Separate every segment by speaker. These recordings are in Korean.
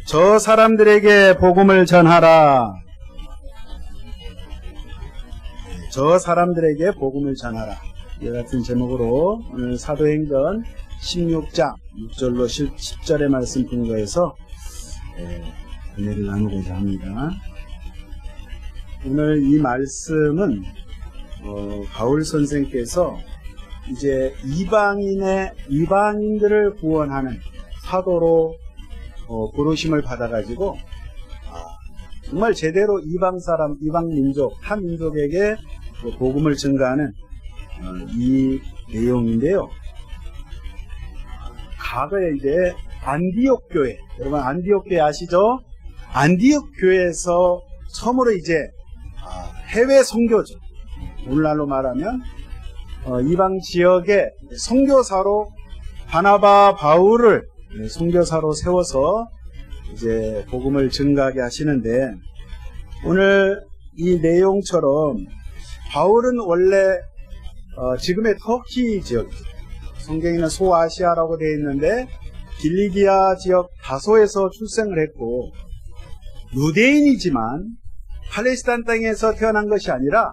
Speaker 1: 저 사람들에게 복음을 전하라. 저 사람들에게 복음을 전하라. 이 같은 제목으로 오늘 사도행전 16장 6절로 10절의 말씀 분과에서 은혜를 나누고자 합니다. 오늘 이 말씀은 바울 선생께서 이제 이방인들을 구원하는 사도로 부르심을 받아가지고 정말 제대로 이방 민족, 타 민족에게 복음을 전가하는 이 내용인데요. 과거에 이제 안디옥 교회, 여러분 안디옥 교회 아시죠? 안디옥 교회에서 처음으로 이제 해외 선교죠. 오늘날로 말하면 이방 지역에 선교사로 바나바, 바울을 선교사로 세워서 이제 복음을 전가하게 하시는데, 오늘 이 내용처럼 바울은 원래 지금의 터키 지역, 성경에는 소아시아라고 되어 있는데 길리기아 지역 다소에서 출생을 했고, 유대인이지만 팔레스타인 땅에서 태어난 것이 아니라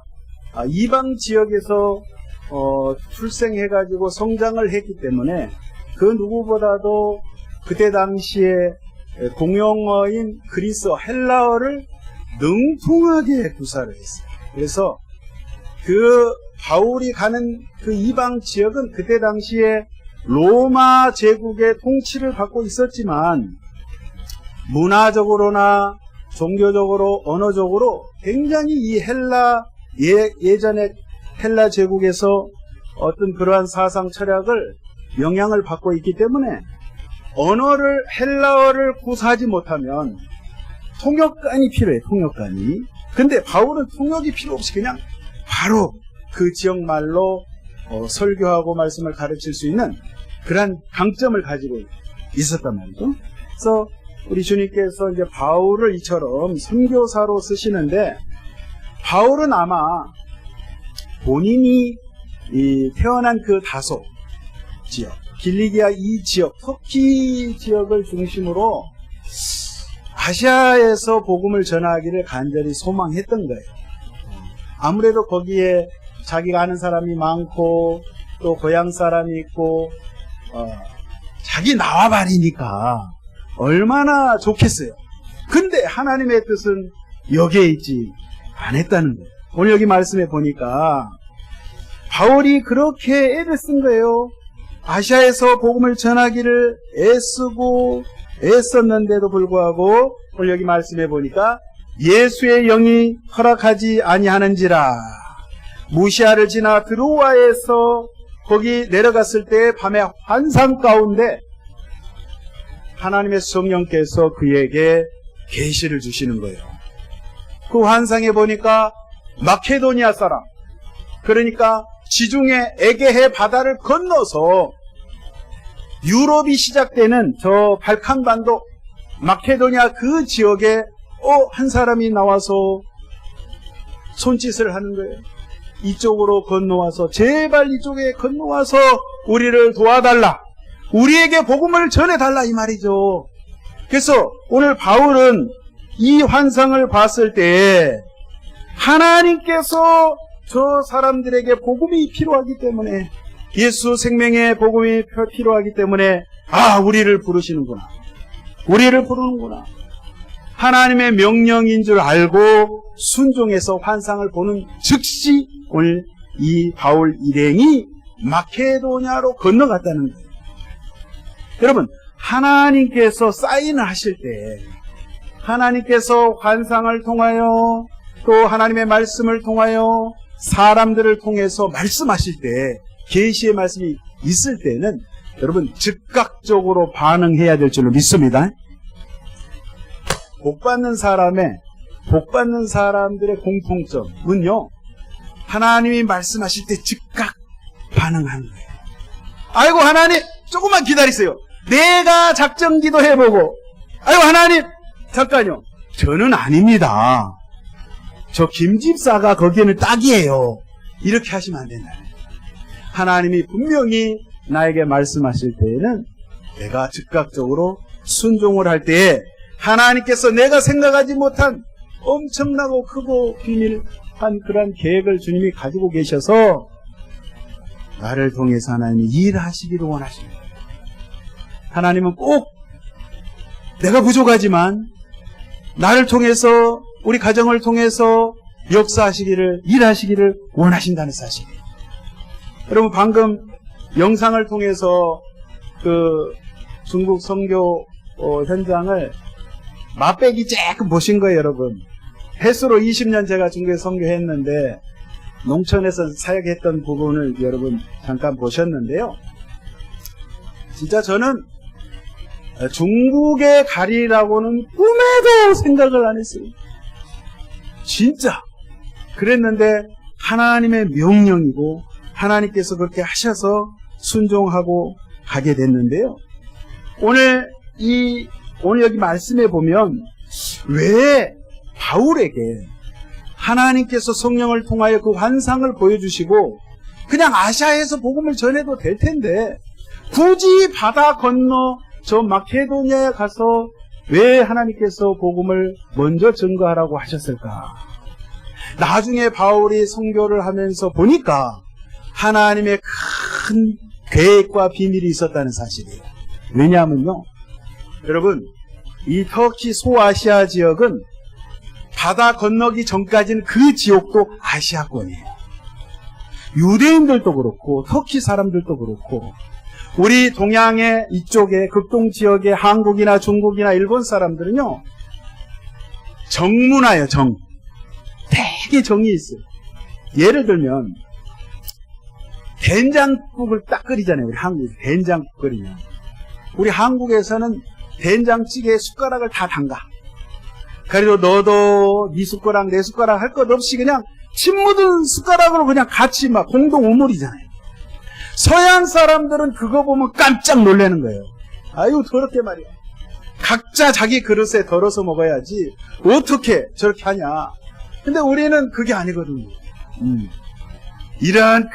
Speaker 1: 이방 지역에서 출생해가지고 성장을 했기 때문에 그 누구보다도 그때 당시에 공용어인 그리스어, 헬라어를 능통하게 구사를 했어요. 그래서 그 바울이 가는 그 이방 지역은 그때 당시에 로마 제국의 통치를 받고 있었지만 문화적으로나 종교적으로, 언어적으로 굉장히 이 예전에 헬라 제국에서 어떤 그러한 사상 철학을 영향을 받고 있기 때문에 헬라어를 구사하지 못하면 통역관이 필요해, 통역관이. 근데 바울은 통역이 필요 없이 그냥 바로 그 지역말로 설교하고 말씀을 가르칠 수 있는 그러한 강점을 가지고 있었단 말이죠. 그래서 우리 주님께서 이제 바울을 이처럼 선교사로 쓰시는데, 바울은 아마 본인이 태어난 그 다소 지역, 길리기아 이 지역, 터키 지역을 중심으로 아시아에서 복음을 전하기를 간절히 소망했던 거예요. 아무래도 거기에 자기가 아는 사람이 많고 또 고향 사람이 있고 자기 나와버리니까 얼마나 좋겠어요. 근데 하나님의 뜻은 여기에 있지 않았다는 거예요. 오늘 여기 말씀에 보니까 바울이 그렇게 애를 쓴 거예요. 아시아에서 복음을 전하기를 애썼는데도 불구하고 오늘 여기 말씀해 보니까 예수의 영이 허락하지 아니하는지라. 무시아를 지나 드로아에서 거기 내려갔을 때 밤에 환상 가운데 하나님의 성령께서 그에게 계시를 주시는 거예요. 그 환상에 보니까 마케도니아 사람, 그러니까 지중해 에게해 바다를 건너서 유럽이 시작되는 저 발칸반도 마케도니아 그 지역에 한 사람이 나와서 손짓을 하는 거예요. 이쪽으로 건너와서, 제발 이쪽에 건너와서 우리를 도와달라, 우리에게 복음을 전해달라, 이 말이죠. 그래서 오늘 바울은 이 환상을 봤을 때 하나님께서 저 사람들에게 복음이 필요하기 때문에, 예수 생명의 복음이 필요하기 때문에 우리를 부르시는구나, 우리를 부르는구나, 하나님의 명령인 줄 알고 순종해서 환상을 보는 즉시 오늘 이 바울 일행이 마케도냐로 건너갔다는 거예요. 여러분, 하나님께서 사인을 하실 때, 하나님께서 환상을 통하여 또 하나님의 말씀을 통하여 사람들을 통해서 말씀하실 때, 계시의 말씀이 있을 때는 여러분 즉각적으로 반응해야 될 줄로 믿습니다. 복받는 사람들의 공통점은요, 하나님이 말씀하실 때 즉각 반응하는 거예요. 아이고 하나님 조금만 기다리세요, 내가 작정기도 해보고. 아이고 하나님 잠깐요, 저는 아닙니다, 저 김집사가 거기에는 딱이에요, 이렇게 하시면 안 된다. 하나님이 분명히 나에게 말씀하실 때에는 내가 즉각적으로 순종을 할 때에 하나님께서 내가 생각하지 못한 엄청나고 크고 비밀한 그런 계획을 주님이 가지고 계셔서 나를 통해서 하나님이 일하시기를 원하십니다. 하나님은 꼭 내가 부족하지만 나를 통해서, 우리 가정을 통해서 역사하시기를, 일하시기를 원하신다는 사실이에요. 여러분, 방금 영상을 통해서 그 중국 선교 현장을 맛배기 조금 보신 거예요, 여러분. 횟수로 20년 제가 중국에 선교했는데 농촌에서 사역했던 부분을 여러분 잠깐 보셨는데요. 진짜 저는 중국에 가리라고는 꿈에도 생각을 안 했어요. 진짜 그랬는데 하나님의 명령이고 하나님께서 그렇게 하셔서 순종하고 가게 됐는데요. 오늘 여기 말씀에 보면 왜 바울에게 하나님께서 성령을 통하여 그 환상을 보여주시고 그냥 아시아에서 복음을 전해도 될 텐데 굳이 바다 건너 저 마케도니아에 가서 왜 하나님께서 복음을 먼저 증거하라고 하셨을까? 나중에 바울이 선교를 하면서 보니까 하나님의 큰 계획과 비밀이 있었다는 사실이에요. 왜냐하면요, 여러분, 이 터키 소아시아 지역은 바다 건너기 전까지는 그 지역도 아시아권이에요. 유대인들도 그렇고 터키 사람들도 그렇고 우리 동양의 이쪽에 극동 지역의 한국이나 중국이나 일본 사람들은요, 정문화예요. 되게 정이 있어요. 예를 들면 된장국을 딱 끓이잖아요. 우리 한국에서 된장국 끓이면 우리 한국에서는 된장찌개에 숟가락을 다 담가. 그리고 너도 네 숟가락 내 숟가락 할 것 없이 그냥 침 묻은 숟가락으로 그냥 같이 막 공동 우물이잖아요. 서양 사람들은 그거 보면 깜짝 놀라는 거예요. 아유, 더럽게 말이야. 각자 자기 그릇에 덜어서 먹어야지 어떻게 저렇게 하냐. 근데 우리는 그게 아니거든요. 이러한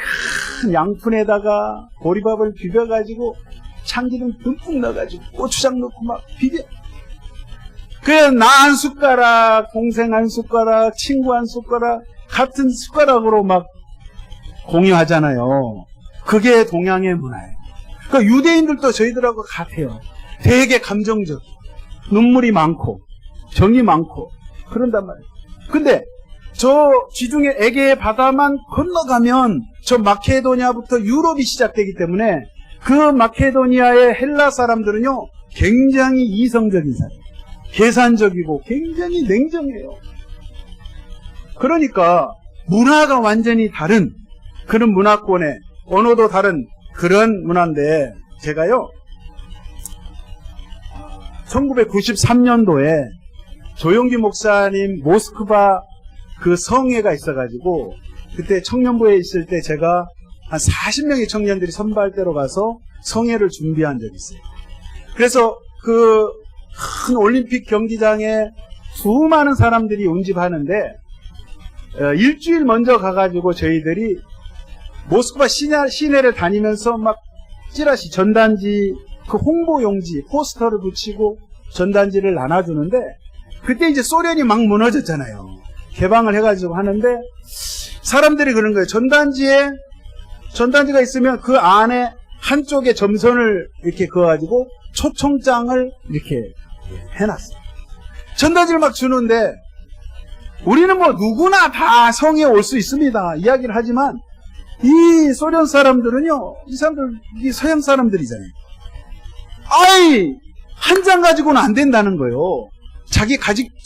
Speaker 1: 큰 양푼에다가 보리밥을 비벼가지고 참기름 듬뿍 넣어가지고 고추장 넣고 막 비벼. 그래, 나 한 숟가락, 동생 한 숟가락, 친구 한 숟가락, 같은 숟가락으로 막 공유하잖아요. 그게 동양의 문화예요. 그러니까 유대인들도 저희들하고 같아요. 되게 감정적, 눈물이 많고 정이 많고 그런단 말이에요. 근데 저 지중해 에게의 바다만 건너가면 저 마케도니아부터 유럽이 시작되기 때문에 그 마케도니아의 헬라 사람들은요, 굉장히 이성적인 사람, 계산적이고 굉장히 냉정해요. 그러니까 문화가 완전히 다른 그런 문화권에, 언어도 다른 그런 문화인데, 제가요 1993년도에 조용기 목사님 모스크바 그 성회가 있어가지고 그때 청년부에 있을 때 제가 한 40명의 청년들이 선발대로 가서 성회를 준비한 적이 있어요. 그래서 그 큰 올림픽 경기장에 수많은 사람들이 운집하는데 일주일 먼저 가가지고 저희들이 모스크바 시내를 다니면서 막 찌라시, 전단지, 그 홍보용지, 포스터를 붙이고 전단지를 나눠주는데, 그때 이제 소련이 막 무너졌잖아요. 개방을 해가지고 하는데 사람들이 그런 거예요. 전단지가 있으면 그 안에 한쪽에 점선을 이렇게 그어가지고 초청장을 이렇게 해놨어요. 전단지를 막 주는데 우리는 뭐 누구나 다 성에 올 수 있습니다 이야기를 하지만 이 소련 사람들은요, 이 사람들, 이 서양 사람들이잖아요. 아이, 한 장 가지고는 안 된다는 거예요. 자기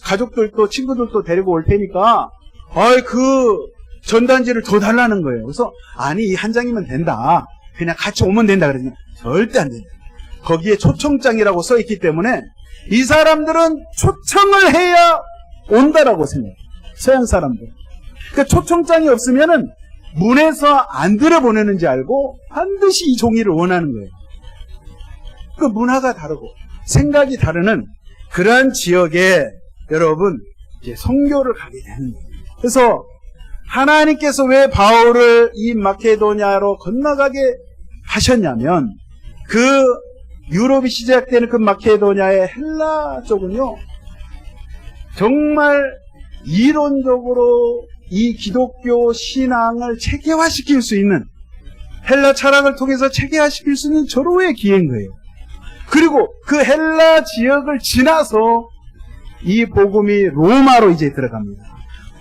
Speaker 1: 가족들도 친구들도 데리고 올 테니까, 아이, 그 전단지를 더 달라는 거예요. 그래서, 아니, 이 한 장이면 된다. 그냥 같이 오면 된다. 그러더니, 절대 안 된다. 거기에 초청장이라고 써 있기 때문에, 이 사람들은 초청을 해야 온다라고 생각해요. 서양 사람들. 그러니까 초청장이 없으면은, 문에서 안 들여보내는지 알고 반드시 이 종이를 원하는 거예요. 그 문화가 다르고 생각이 다르는 그러한 지역에 여러분 이제 선교를 가게 되는 거예요. 그래서 하나님께서 왜 바울을 이 마케도니아로 건너가게 하셨냐면 그 유럽이 시작되는 그 마케도니아의 헬라 쪽은요, 정말 이론적으로 이 기독교 신앙을 체계화시킬 수 있는, 헬라 철학을 통해서 체계화시킬 수 있는 절호의 기회인 거예요. 그리고 그 헬라 지역을 지나서 이 복음이 로마로 이제 들어갑니다.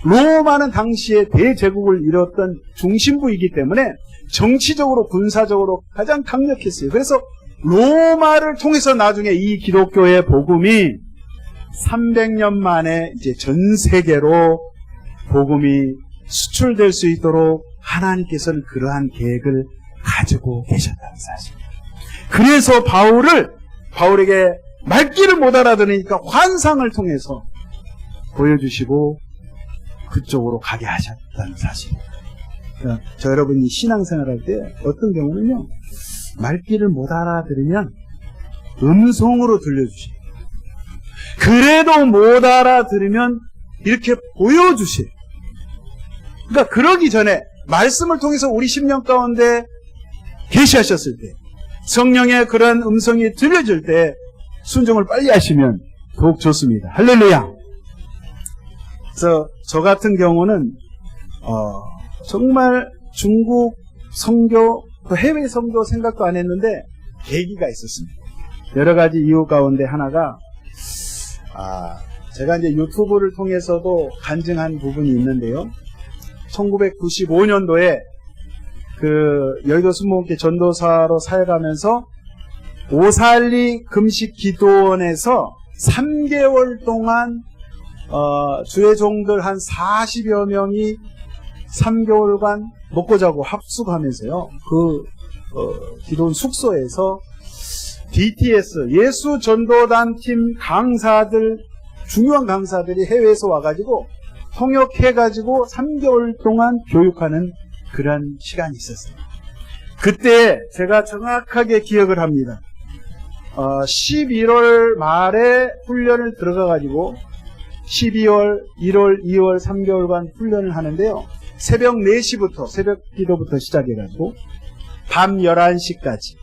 Speaker 1: 로마는 당시에 대제국을 이뤘던 중심부이기 때문에 정치적으로 군사적으로 가장 강력했어요. 그래서 로마를 통해서 나중에 이 기독교의 복음이 300년 만에 이제 전 세계로 복음이 수출될 수 있도록 하나님께서는 그러한 계획을 가지고 계셨다는 사실. 그래서 바울에게 말귀를 못 알아들으니까 환상을 통해서 보여주시고 그쪽으로 가게 하셨다는 사실. 그러니까 저 여러분이 신앙생활 할 때 어떤 경우는요, 말귀를 못 알아들으면 음성으로 들려주세요. 그래도 못 알아들으면 이렇게 보여주세요. 그러니까 그러기 전에 말씀을 통해서 우리 심령 가운데 계시하셨을 때, 성령의 그런 음성이 들려질 때 순종을 빨리 하시면 더욱 좋습니다. 할렐루야. 그래서 저 같은 경우는 정말 중국 선교, 또 해외 선교 생각도 안 했는데 계기가 있었습니다. 여러 가지 이유 가운데 하나가 제가 이제 유튜브를 통해서도 간증한 부분이 있는데요. 1995년도에 그 여의도 순복음교회 전도사로 사역하면서 오살리 금식 기도원에서 3개월 동안 주의 종들 한 40여 명이 3개월간 먹고 자고 합숙하면서요. 그 기도원 숙소에서 DTS 예수 전도단 팀 강사들, 중요한 강사들이 해외에서 와가지고 통역해가지고 3개월 동안 교육하는 그런 시간이 있었어요. 그때 제가 정확하게 기억을 합니다. 11월 말에 훈련을 들어가가지고 12월, 1월, 2월 3개월간 훈련을 하는데요. 새벽 4시부터, 새벽 기도부터 시작해가지고 밤 11시까지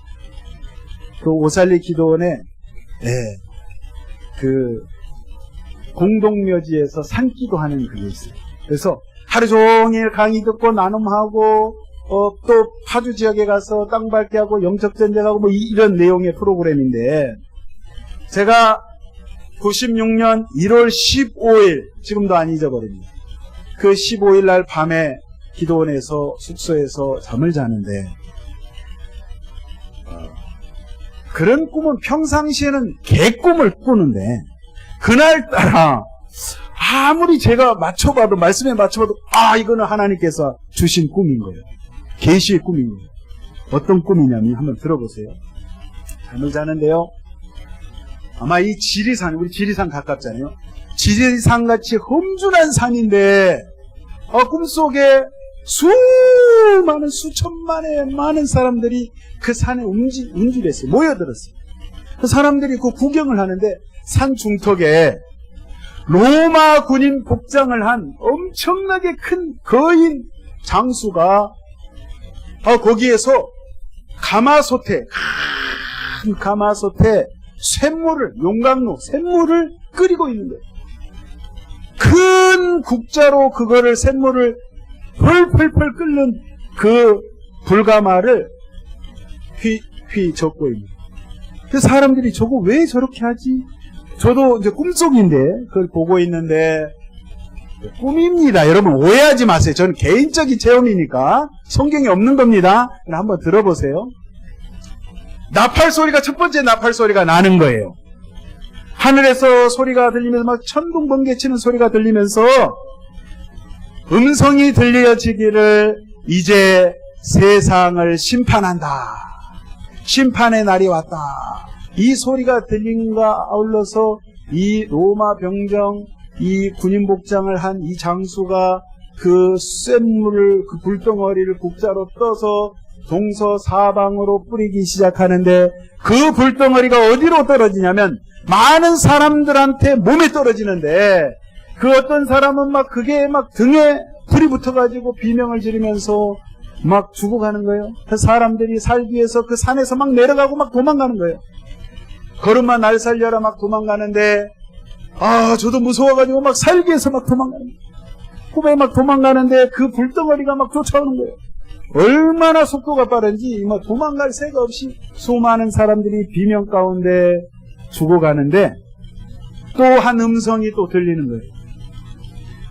Speaker 1: 그 오살리 기도원에 그 공동묘지에서 산기도 하는 그게 있어요. 그래서 하루 종일 강의 듣고 나눔하고 또 파주 지역에 가서 땅 밟게 하고 영적 전쟁하고 뭐 이런 내용의 프로그램인데, 제가 96년 1월 15일, 지금도 안 잊어버립니다. 그 15일 날 밤에 기도원에서 숙소에서 잠을 자는데 그런 꿈은 평상시에는 개꿈을 꾸는데 그날따라 아무리 제가 맞춰봐도, 말씀에 맞춰봐도 이거는 하나님께서 주신 꿈인 거예요. 계시의 꿈인 거예요. 어떤 꿈이냐면 한번 들어보세요. 잠을 자는데요, 아마 이 지리산, 우리 지리산 가깝잖아요. 지리산같이 험준한 산인데 꿈속에 수많은 수천만의 많은 사람들이 그 산에 움직였어요. 모여들었어요. 그 사람들이 그 구경을 하는데 산 중턱에 로마 군인 복장을 한 엄청나게 큰 거인 장수가 거기에서 가마솥에, 큰 가마솥에 샘물을, 용광로 샘물을 끓이고 있는 거예요. 큰 국자로 그거를 샘물을 펄펄펄 끓는 그 불가마를 휘휘 젓고 있는 거예요. 그 사람들이 저거 왜 저렇게 하지? 저도 이제 꿈속인데 그걸 보고 있는데, 꿈입니다. 여러분 오해하지 마세요. 저는 개인적인 체험이니까 성경에 없는 겁니다. 한번 들어보세요. 나팔 소리가, 첫 번째 나팔 소리가 나는 거예요. 하늘에서 소리가 들리면서 막 천둥 번개치는 소리가 들리면서 음성이 들려지기를, 이제 세상을 심판한다. 심판의 날이 왔다. 이 소리가 들린과 아울러서 이 로마 병정, 이 군인 복장을 한 이 장수가 그 쇳물을, 그 불덩어리를 국자로 떠서 동서사방으로 뿌리기 시작하는데, 그 불덩어리가 어디로 떨어지냐면 많은 사람들한테 몸에 떨어지는데, 그 어떤 사람은 막 그게 막 등에 불이 붙어가지고 비명을 지르면서 막 죽어가는 거예요. 그 사람들이 살기 위해서 그 산에서 막 내려가고 막 도망가는 거예요. 걸음마 날 살려라 막 도망가는데, 저도 무서워가지고 막 살기에서 막 도망가는 거예요. 후배 막 도망가는데 그 불덩어리가 막 쫓아오는 거예요. 얼마나 속도가 빠른지 막 도망갈 새가 없이 수많은 사람들이 비명 가운데 죽어가는데, 또 한 음성이 또 들리는 거예요.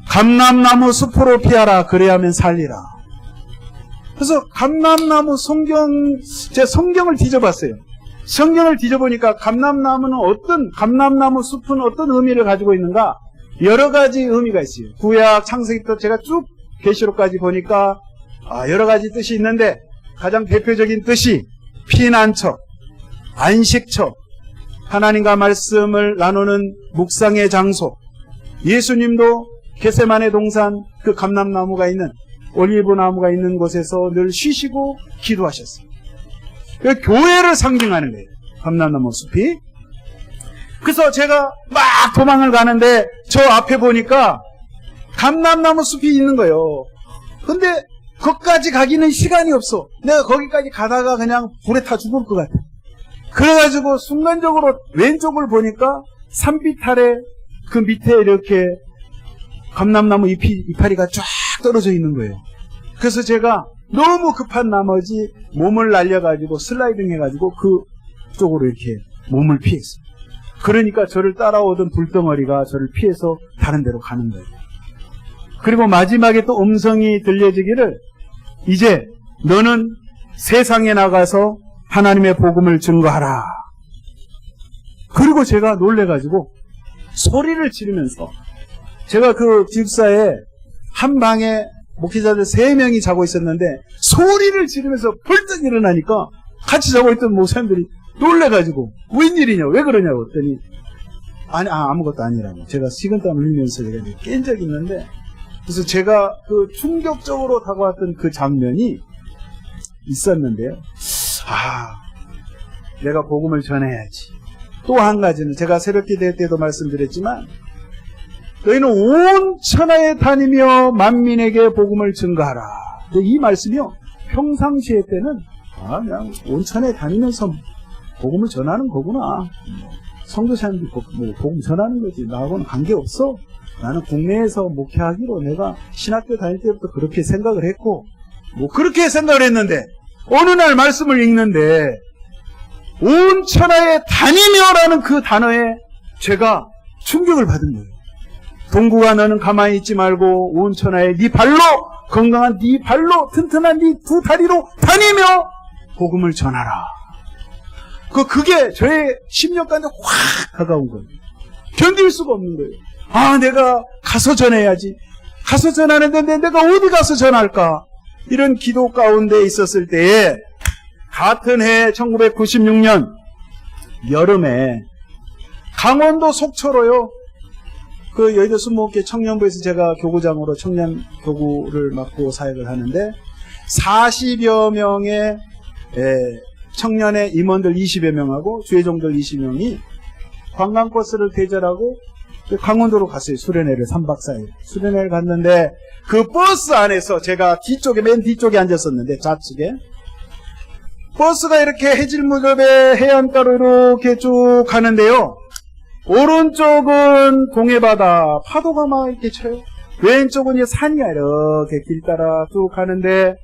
Speaker 1: 감람나무 숲으로 피하라, 그래야면 살리라. 그래서 감람나무 제 성경을 뒤져봤어요. 성경을 뒤져보니까 감람나무 숲은 어떤 의미를 가지고 있는가? 여러 가지 의미가 있어요. 구약 창세기부터 제가 쭉 계시록까지 보니까 여러 가지 뜻이 있는데, 가장 대표적인 뜻이 피난처, 안식처, 하나님과 말씀을 나누는 묵상의 장소. 예수님도 겟세마네 동산 그 감람나무가 있는, 올리브 나무가 있는 곳에서 늘 쉬시고 기도하셨어요. 교회를 상징하는 거예요, 감람나무 숲이. 그래서 제가 막 도망을 가는데 저 앞에 보니까 감람나무 숲이 있는 거예요. 근데 거기까지 가기는 시간이 없어. 내가 거기까지 가다가 그냥 불에 타 죽을 것 같아. 그래가지고 순간적으로 왼쪽을 보니까 산빛 아래 그 밑에 이렇게 감람나무 이파리가 쫙 떨어져 있는 거예요. 그래서 제가 너무 급한 나머지 몸을 날려가지고 슬라이딩 해가지고 그쪽으로 이렇게 몸을 피했어요. 그러니까 저를 따라오던 불덩어리가 저를 피해서 다른 데로 가는 거예요. 그리고 마지막에 또 음성이 들려지기를, 이제 너는 세상에 나가서 하나님의 복음을 증거하라. 그리고 제가 놀래가지고 소리를 지르면서, 제가 그 기숙사에 한 방에 목회자들 3명이 자고 있었는데 소리를 지르면서 벌떡 일어나니까 같이 자고 있던 목사님들이 놀래가지고 웬일이냐, 왜 그러냐고 했더니 아무것도 아니라고. 제가 식은땀을 흘리면서 제가 깬 적이 있는데, 그래서 제가 그 충격적으로 다가왔던 그 장면이 있었는데요. 내가 복음을 전해야지. 또 한 가지는 제가 새벽기도 때도 말씀드렸지만, 너희는 온 천하에 다니며 만민에게 복음을 증거하라. 근데 이 말씀이요, 평상시에 때는 그냥 온 천하에 다니면서 복음을 전하는 거구나. 성도사님들 복음 전하는 거지. 나하고는 관계없어. 나는 국내에서 목회하기로 내가 신학교 다닐 때부터 그렇게 생각을 했고, 그렇게 생각을 했는데, 어느 날 말씀을 읽는데, 온 천하에 다니며라는 그 단어에 제가 충격을 받은 거예요. 동구가 너는 가만히 있지 말고 온 천하에 네 발로, 건강한 네 발로, 튼튼한 네 두 다리로 다니며 복음을 전하라. 그게 저의 심령까지 확 다가온 거예요. 견딜 수가 없는 거예요. 내가 가서 전해야지. 가서 전하는데 내가 어디 가서 전할까? 이런 기도 가운데 있었을 때에, 같은 해 1996년 여름에 강원도 속초로요, 그 여의도 순복음교회 청년부에서 제가 교구장으로 청년 교구를 맡고 사역을 하는데, 40여 명의 청년의 임원들 20여 명하고 주회종들 20명이 관광버스를 대절하고 강원도로 갔어요. 수련회를 3박 4일. 수련회를 갔는데, 그 버스 안에서 제가 맨 뒤쪽에 앉았었는데, 좌측에. 버스가 이렇게 해질무렵에 해안가로 이렇게 쭉 가는데요. 오른쪽은 동해바다, 파도가 막 이렇게 쳐요. 왼쪽은 산이야, 이렇게 길 따라 쭉 가는데,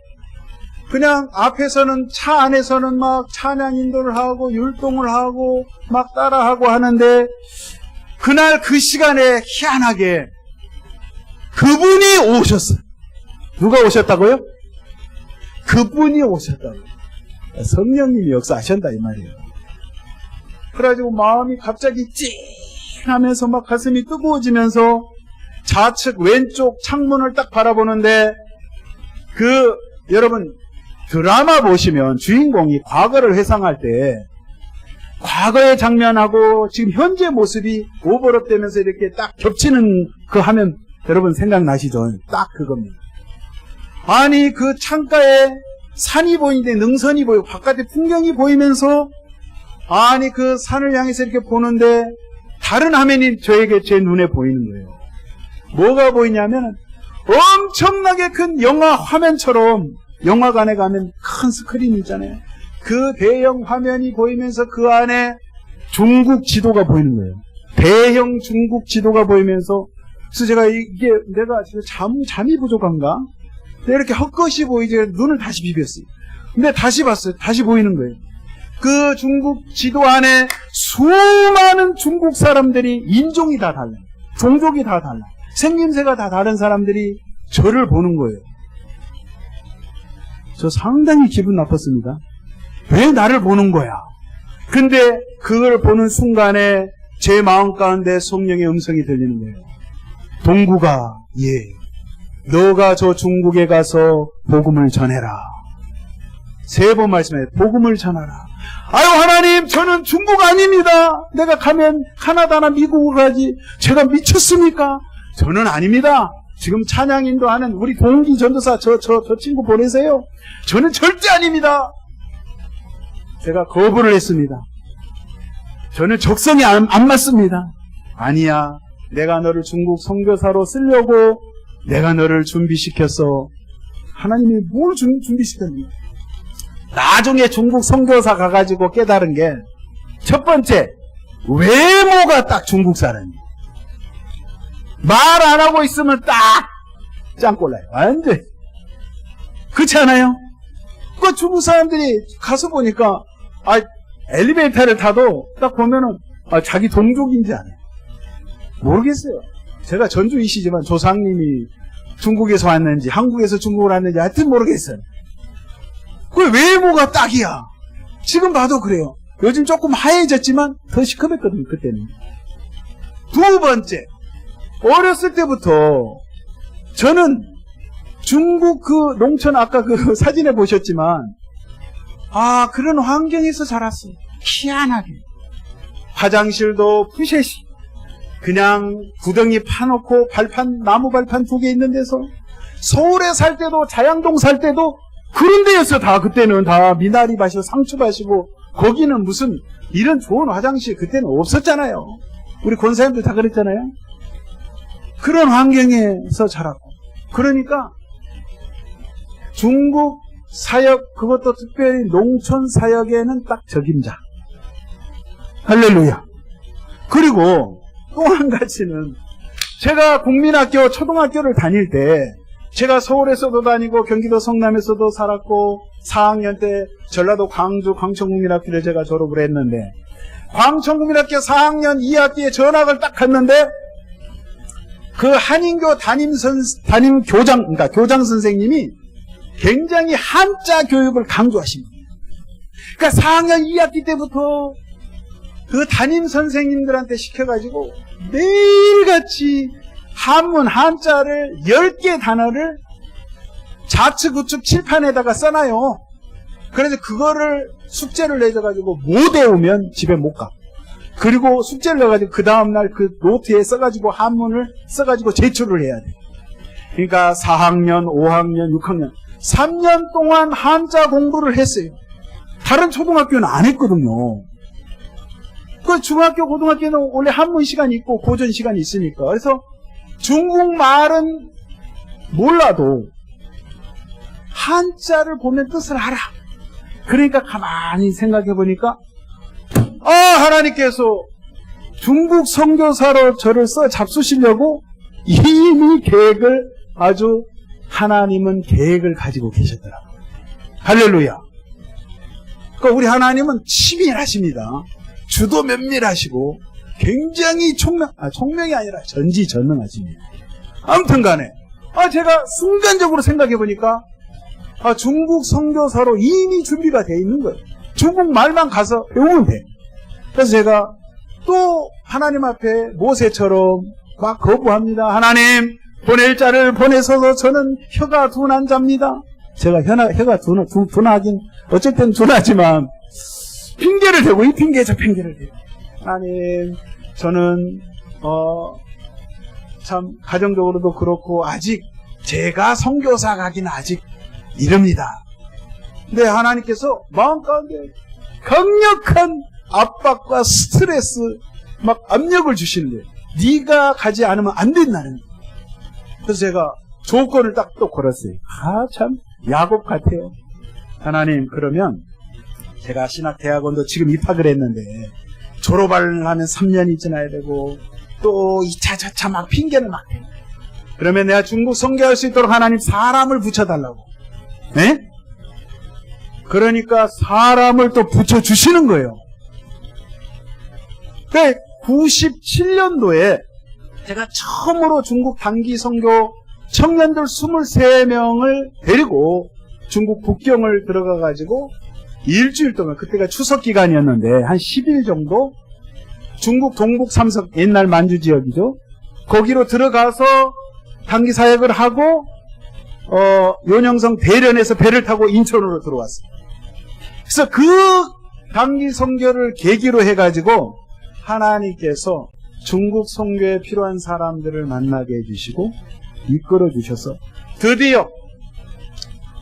Speaker 1: 그냥 앞에서는, 차 안에서는 막 찬양 인도를 하고 율동을 하고 막 따라하고 하는데, 그날 그 시간에 희한하게 그분이 오셨어요. 누가 오셨다고요? 그분이 오셨다고요. 성령님이 역사하셨다 이 말이에요. 그래가지고 마음이 갑자기 찡하면서 막 가슴이 뜨거워지면서 좌측 왼쪽 창문을 딱 바라보는데, 여러분 드라마 보시면 주인공이 과거를 회상할 때 과거의 장면하고 지금 현재 모습이 오버랩 되면서 이렇게 딱 겹치는 그 화면 여러분 생각나시죠? 딱 그겁니다. 아니 그 창가에 산이 보이는데 능선이 보이고 바깥에 풍경이 보이면서, 아니 그 산을 향해서 이렇게 보는데 다른 화면이 제 눈에 보이는 거예요. 뭐가 보이냐면 엄청나게 큰 영화 화면처럼, 영화관에 가면 큰 스크린 있잖아요. 그 대형 화면이 보이면서 그 안에 중국 지도가 보이는 거예요. 대형 중국 지도가 보이면서, 그래서 제가 이게 내가 잠이 부족한가? 이렇게 헛것이 보이지 눈을 다시 비볐어요. 근데 다시 봤어요. 다시 보이는 거예요. 그 중국 지도 안에 수많은 중국 사람들이 인종이 다 달라요. 종족이 다 달라요. 생김새가 다 다른 사람들이 저를 보는 거예요. 저 상당히 기분 나빴습니다. 왜 나를 보는 거야? 근데 그걸 보는 순간에 제 마음 가운데 성령의 음성이 들리는 거예요. 동구가, 너가 저 중국에 가서 복음을 전해라. 3번 말씀해. 복음을 전하라. 아유, 하나님, 저는 중국 아닙니다. 내가 가면 카나다나 미국을 가지. 제가 미쳤습니까? 저는 아닙니다. 지금 찬양 인도하는 우리 동기 전도사 저 친구 보내세요. 저는 절대 아닙니다. 제가 거부를 했습니다. 저는 적성이 안 맞습니다. 아니야. 내가 너를 중국 선교사로 쓰려고 내가 너를 준비시켰어. 하나님이 뭘 준비시켰니? 나중에 중국 선교사 가가지고 깨달은 게, 첫 번째, 외모가 딱 중국 사람이에요. 말 안 하고 있으면 딱 짱꼴라요. 완전. 그렇지 않아요? 그 중국 사람들이 가서 보니까, 엘리베이터를 타도 딱 보면은, 자기 동족인지 아니에요. 모르겠어요. 제가 전주이시지만 조상님이 중국에서 왔는지, 한국에서 중국을 왔는지, 하여튼 모르겠어요. 그 외모가 딱이야. 지금 봐도 그래요. 요즘 조금 하얘졌지만 더 시커맸거든요, 그때는. 두 번째, 어렸을 때부터 저는 중국 그 농촌 아까 그 사진에 보셨지만, 그런 환경에서 자랐어요. 희한하게. 화장실도 푸셋이 그냥 구덩이 파놓고 나무 발판 2개 있는 데서, 서울에 살 때도 자양동 살 때도 그런 데였어. 다 그때는 다 미나리 밭이고 상추밭이고, 거기는 무슨 이런 좋은 화장실 그때는 없었잖아요. 우리 권사님들 다 그랬잖아요. 그런 환경에서 자랐고, 그러니까 중국 사역, 그것도 특별히 농촌 사역에는 딱 적임자. 할렐루야. 그리고 또 한 가지는, 제가 국민학교 초등학교를 다닐 때, 제가 서울에서도 다니고 경기도 성남에서도 살았고, 4학년 때 전라도 광주 광천국민학교를 제가 졸업을 했는데, 광천국민학교 4학년 2학기에 전학을 딱 갔는데, 그 한인교 그러니까 교장 선생님이 굉장히 한자 교육을 강조하십니다. 그러니까 4학년 2학기 때부터 그 담임 선생님들한테 시켜가지고 매일같이 한문 한자를 10개 단어를 좌측 우측 칠판에다가 써놔요. 그래서 그거를 숙제를 내줘가지고 못 외우면 집에 못 가. 그리고 숙제를 내가지고 그 다음날 그 노트에 써가지고 한문을 써가지고 제출을 해야 돼. 그러니까 4학년, 5학년, 6학년 3년 동안 한자 공부를 했어요. 다른 초등학교는 안 했거든요. 그 중학교, 고등학교는 원래 한문 시간이 있고 고전 시간이 있으니까. 그래서 중국말은 몰라도 한자를 보면 뜻을 알아. 그러니까 가만히 생각해 보니까, 하나님께서 중국 선교사로 저를 잡수시려고 이미 계획을, 아주 하나님은 계획을 가지고 계셨더라고요. 할렐루야. 그러니까 우리 하나님은 치밀하십니다. 주도 면밀하시고 굉장히 총명이 아니라 전지전능하십니다. 아무튼 간에 제가 순간적으로 생각해 보니까 중국 선교사로 이미 준비가 돼 있는 거예요. 중국 말만 가서 배우면 돼. 그래서 제가 또 하나님 앞에 모세처럼 막 거부합니다. 하나님, 보낼 자를 보내셔서 저는 혀가 둔한 자입니다. 제가 혀가 둔하긴 어쩔 땐 둔하지만 핑계를 대고 이 핑계 저 핑계를 대고, 하나님, 저는 참 가정적으로도 그렇고 아직 제가 선교사 가기는 아직 이릅니다. 근데 하나님께서 마음 가운데 강력한 압박과 스트레스, 막 압력을 주시는데, 네가 가지 않으면 안 된다는 거예요. 그래서 제가 조건을 딱 또 걸었어요. 참 야곱 같아요. 하나님, 그러면 제가 신학대학원도 지금 입학을 했는데 졸업을 하면 3년이 지나야 되고 또 2차 저차 막 핑계를 막 대. 그러면 내가 중국 선교할 수 있도록 하나님 사람을 붙여달라고. 네? 그러니까 사람을 또 붙여주시는 거예요. 97년도에 제가 처음으로 중국 단기 선교 청년들 23명을 데리고 중국 북경을 들어가가지고 일주일 동안, 그때가 추석 기간이었는데 한 10일 정도 중국 동북 삼석, 옛날 만주 지역이죠. 거기로 들어가서 단기 사역을 하고 요녕성 대련에서 배를 타고 인천으로 들어왔어요. 그래서 그 단기 선교를 계기로 해가지고 하나님께서 중국 선교에 필요한 사람들을 만나게 해주시고 이끌어 주셔서 드디어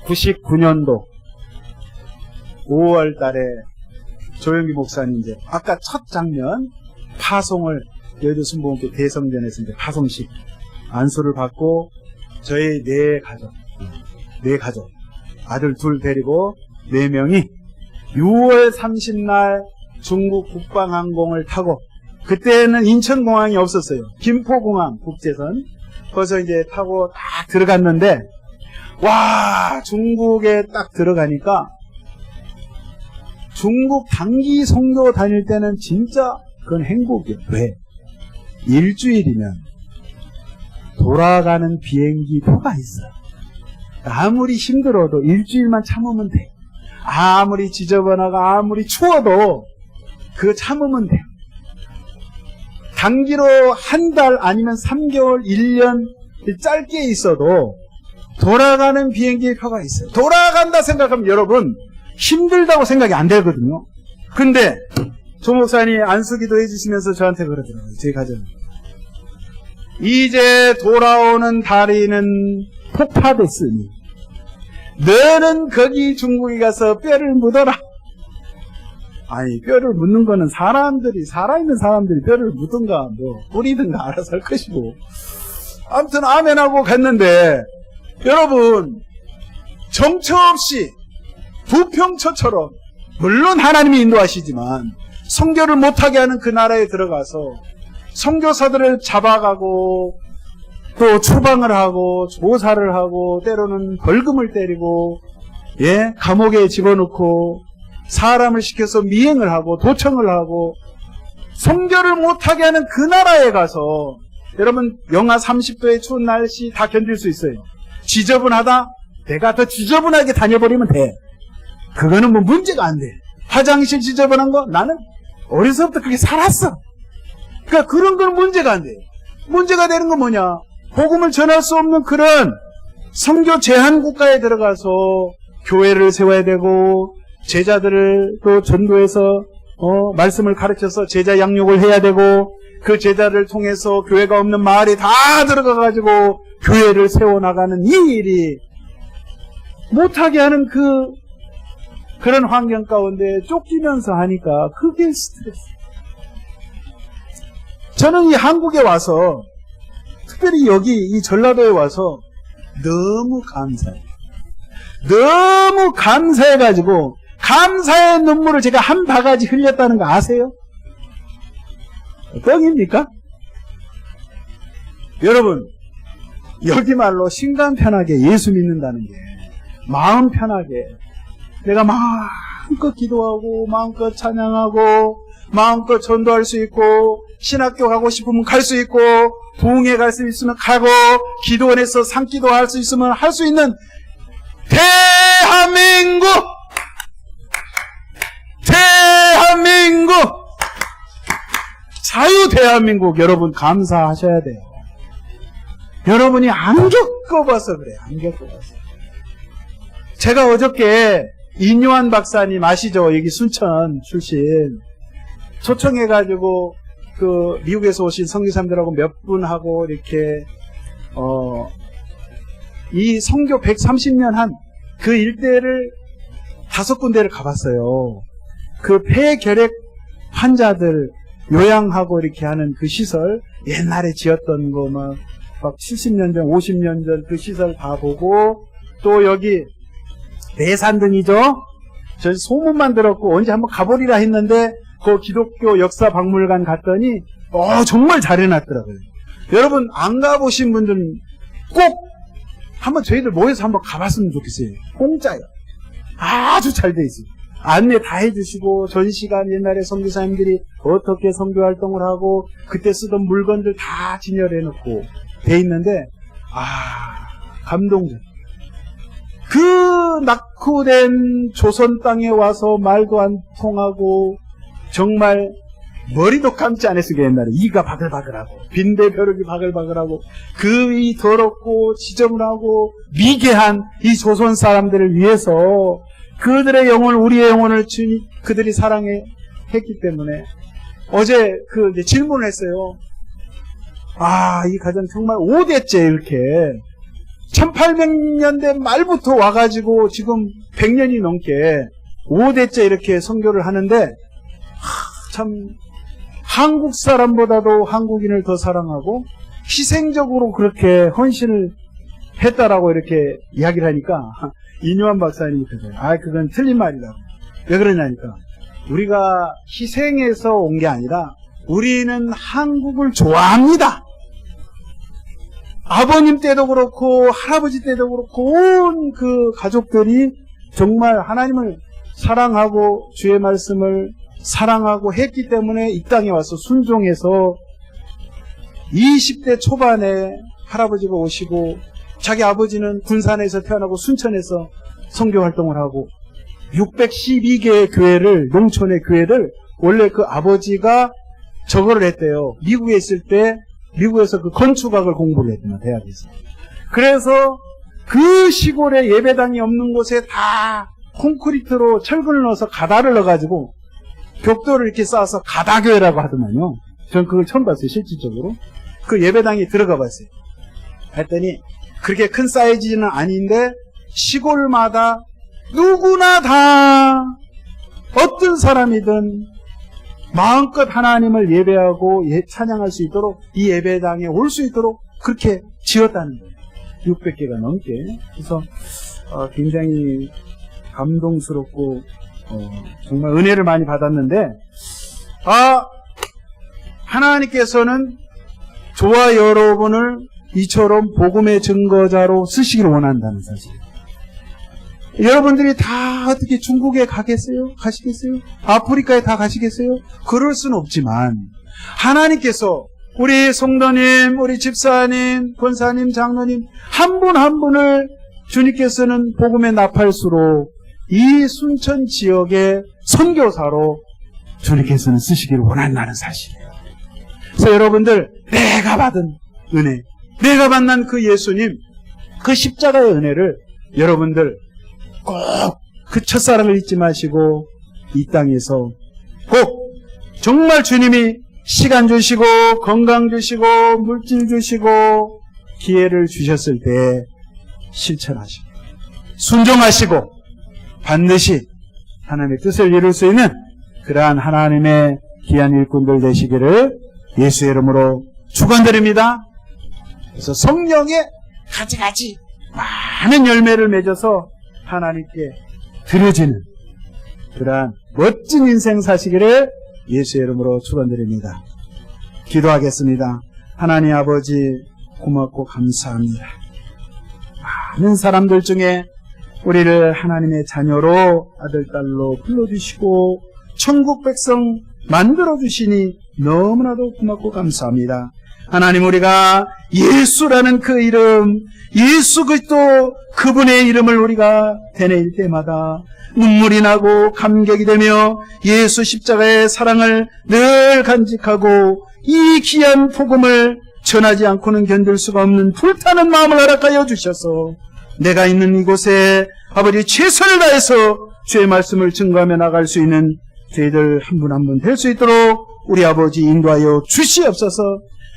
Speaker 1: 99년도 5월 달에 조영기 목사님 이제 아까 첫 장면 파송을 여의도 순복음교회 대성전에서 이제 파송식 안수를 받고 저희 네 가족 아들 둘 데리고 4명이 6월 30날 중국 국방항공을 타고, 그때는 인천공항이 없었어요. 김포공항 국제선. 거기서 이제 타고 딱 들어갔는데, 와, 중국에 딱 들어가니까 중국 단기 선교 다닐 때는 진짜 그건 행복이에요. 왜? 일주일이면 돌아가는 비행기 표가 있어요. 아무리 힘들어도 일주일만 참으면 돼. 아무리 지저분하고 아무리 추워도 그거 참으면 돼. 단기로 한 달 아니면 3개월, 1년 짧게 있어도 돌아가는 비행기 표가 있어요. 돌아간다 생각하면 여러분 힘들다고 생각이 안 되거든요. 근데 조 목사님 안수기도 해주시면서 저한테 그러더라고요. 제 가정은. 이제 돌아오는 다리는 폭파됐으니 너는 거기 중국에 가서 뼈를 묻어라. 아니, 뼈를 묻는 거는 사람들이, 살아있는 사람들이 뼈를 묻든가 뭐 뿌리든가 알아서 할 것이고, 아무튼 아멘하고 갔는데 여러분 정처 없이 부평처처럼, 물론 하나님이 인도하시지만 선교를 못하게 하는 그 나라에 들어가서 선교사들을 잡아가고 또 추방을 하고 조사를 하고 때로는 벌금을 때리고, 예, 감옥에 집어넣고 사람을 시켜서 미행을 하고 도청을 하고 선교를 못하게 하는 그 나라에 가서 여러분 영하 30도의 추운 날씨 다 견딜 수 있어요. 지저분하다? 내가 더 지저분하게 다녀버리면 돼. 그거는 뭐 문제가 안 돼. 화장실 지저분한 거? 나는 어려서부터 그렇게 살았어. 그러니까 그런 건 문제가 안 돼. 문제가 되는 건 뭐냐? 복음을 전할 수 없는 그런 선교 제한 국가에 들어가서 교회를 세워야 되고 제자들을 또 전도해서 말씀을 가르쳐서 제자 양육을 해야 되고 그 제자를 통해서 교회가 없는 마을에 다 들어가가지고 교회를 세워나가는 이 일이 못하게 하는 그런 환경 가운데 쫓기면서 하니까 그게 스트레스. 저는 이 한국에 와서 특별히 여기 이 전라도에 와서 너무 감사해요. 너무 감사해가지고 감사의 눈물을 제가 한 바가지 흘렸다는 거 아세요? 뻥입니까? 여러분, 여기 말로 신간 편하게 예수 믿는다는 게 마음 편하게 내가 마음껏 기도하고 마음껏 찬양하고 마음껏 전도할 수 있고 신학교 가고 싶으면 갈 수 있고 부흥회 갈 수 있으면 가고 기도원에서 상기도 할 수 있으면 할 수 있는 대한민국 자유 대한민국 여러분 감사하셔야 돼요. 여러분이 안 겪어봐서 그래요. 안 겪어봐서. 제가 어저께 인요한 박사님 아시죠? 여기 순천 출신 초청해가지고 그 미국에서 오신 선교사님들하고 몇 분하고 이렇게 이 선교 130년 한 그 일대를 5군데를 가봤어요. 그 폐결핵 환자들 요양하고 이렇게 하는 그 시설, 옛날에 지었던 거 막 70년 전, 50년 전 그 시설 다 보고, 또 여기 내산등이죠? 저 소문만 들었고 언제 한번 가보리라 했는데 그 기독교 역사박물관 갔더니 정말 잘 해놨더라고요. 여러분 안 가보신 분들은 꼭 한번 저희들 모여서 한번 가봤으면 좋겠어요. 공짜예요. 아주 잘 돼 있어요. 안내 다 해주시고 전시관 옛날에 선교사님들이 어떻게 선교 활동을 하고 그때 쓰던 물건들 다 진열해놓고 돼 있는데 감동적. 그 낙후된 조선 땅에 와서 말도 안 통하고 정말 머리도 감지 않았으니까 옛날에 이가 바글바글하고 빈대 벼룩이 바글바글하고 그 이 더럽고 지저분하고 미개한 이 조선 사람들을 위해서 그들의 영혼, 우리의 영혼을 그들이 사랑했기 때문에 어제 이제 질문을 했어요. 이 가정 정말 5대째 이렇게 1800년대 말부터 와가지고 지금 100년이 넘게 5대째 이렇게 선교를 하는데 참 한국 사람보다도 한국인을 더 사랑하고 희생적으로 그렇게 헌신을 했다라고 이렇게 이야기를 하니까 이뇨한 박사님이 그래요. 그건 틀린 말이라고. 왜 그러냐니까 우리가 희생해서 온 게 아니라 우리는 한국을 좋아합니다. 아버님 때도 그렇고 할아버지 때도 그렇고 온 그 가족들이 정말 하나님을 사랑하고 주의 말씀을 사랑하고 했기 때문에 이 땅에 와서 순종해서 20대 초반에 할아버지가 오시고 자기 아버지는 군산에서 태어나고 순천에서 선교 활동을 하고 612개의 교회를, 농촌의 교회를 원래 그 아버지가 저거를 했대요. 미국에 있을 때 미국에서 그 건축학을 공부를 했대요. 대학에서. 그래서 그 시골에 예배당이 없는 곳에 다 콘크리트로 철근을 넣어서 가다를 넣어가지고 벽돌을 이렇게 쌓아서 가다교회라고 하더만요. 전 그걸 처음 봤어요. 실질적으로. 그 예배당에 들어가 봤어요. 했더니 그렇게 큰 사이즈는 아닌데 시골마다 누구나 다 어떤 사람이든 마음껏 하나님을 예배하고 찬양할 수 있도록 이 예배당에 올 수 있도록 그렇게 지었다는 거예요. 600개가 넘게. 그래서 굉장히 감동스럽고 정말 은혜를 많이 받았는데 하나님께서는 저와 여러분을 이처럼 복음의 증거자로 쓰시기를 원한다는 사실. 여러분들이 다 어떻게 중국에 가겠어요? 가시겠어요? 아프리카에 다 가시겠어요? 그럴 수는 없지만 하나님께서 우리 성도님, 우리 집사님, 권사님, 장로님 한 분 한 분을 주님께서는 복음의 나팔수로 이 순천 지역의 선교사로 주님께서는 쓰시기를 원한다는 사실이에요. 그래서 여러분들 내가 받은 은혜, 내가 만난 그 예수님, 그 십자가의 은혜를 여러분들 꼭 그 첫사랑을 잊지 마시고 이 땅에서 꼭 정말 주님이 시간 주시고 건강 주시고 물질 주시고 기회를 주셨을 때 실천하시고 순종하시고 반드시 하나님의 뜻을 이룰 수 있는 그러한 하나님의 귀한 일꾼들 되시기를 예수의 이름으로 축원드립니다. 그래서 성령의 가지가지 많은 열매를 맺어서 하나님께 드려지는 그러한 멋진 인생 사시기를 예수의 이름으로 축원드립니다. 기도하겠습니다. 하나님 아버지 고맙고 감사합니다. 많은 사람들 중에 우리를 하나님의 자녀로 아들, 딸로 불러주시고 천국 백성 만들어주시니 너무나도 고맙고 감사합니다. 하나님 우리가 예수라는 그 이름, 예수 그리스도 그분의 이름을 우리가 되뇌일 때마다 눈물이 나고 감격이 되며 예수 십자가의 사랑을 늘 간직하고 이 귀한 복음을 전하지 않고는 견딜 수가 없는 불타는 마음을 허락하여 주셔서 내가 있는 이곳에 아버지 최선을 다해서 주의 말씀을 증거하며 나갈 수 있는 저희들 한 분 한 분 될 수 있도록 우리 아버지 인도하여 주시옵소서.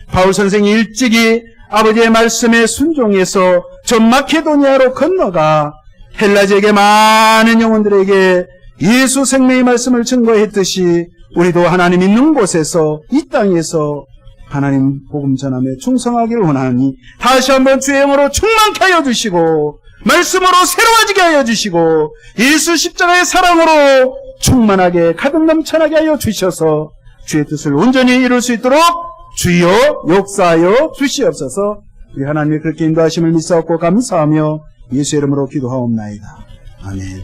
Speaker 1: 바울 선생이 일찍이 아버지의 말씀에 순종해서 전 마케도니아로 건너가 헬라 지역의 많은 영혼들에게 예수 생명의 말씀을 증거했듯이 우리도 하나님 있는 곳에서 이 땅에서 하나님 복음 전함에 충성하기를 원하니 다시 한번 주의 영으로 충만케 하여 주시고 말씀으로 새로워지게 하여 주시고 예수 십자가의 사랑으로 충만하게 가득 넘쳐나게 하여 주셔서 주의 뜻을 온전히 이룰 수 있도록 주여 역사하여 주시옵소서. 우리 하나님의 그렇게 인도하심을 믿사옵고 감사하며 예수의 이름으로 기도하옵나이다. 아멘.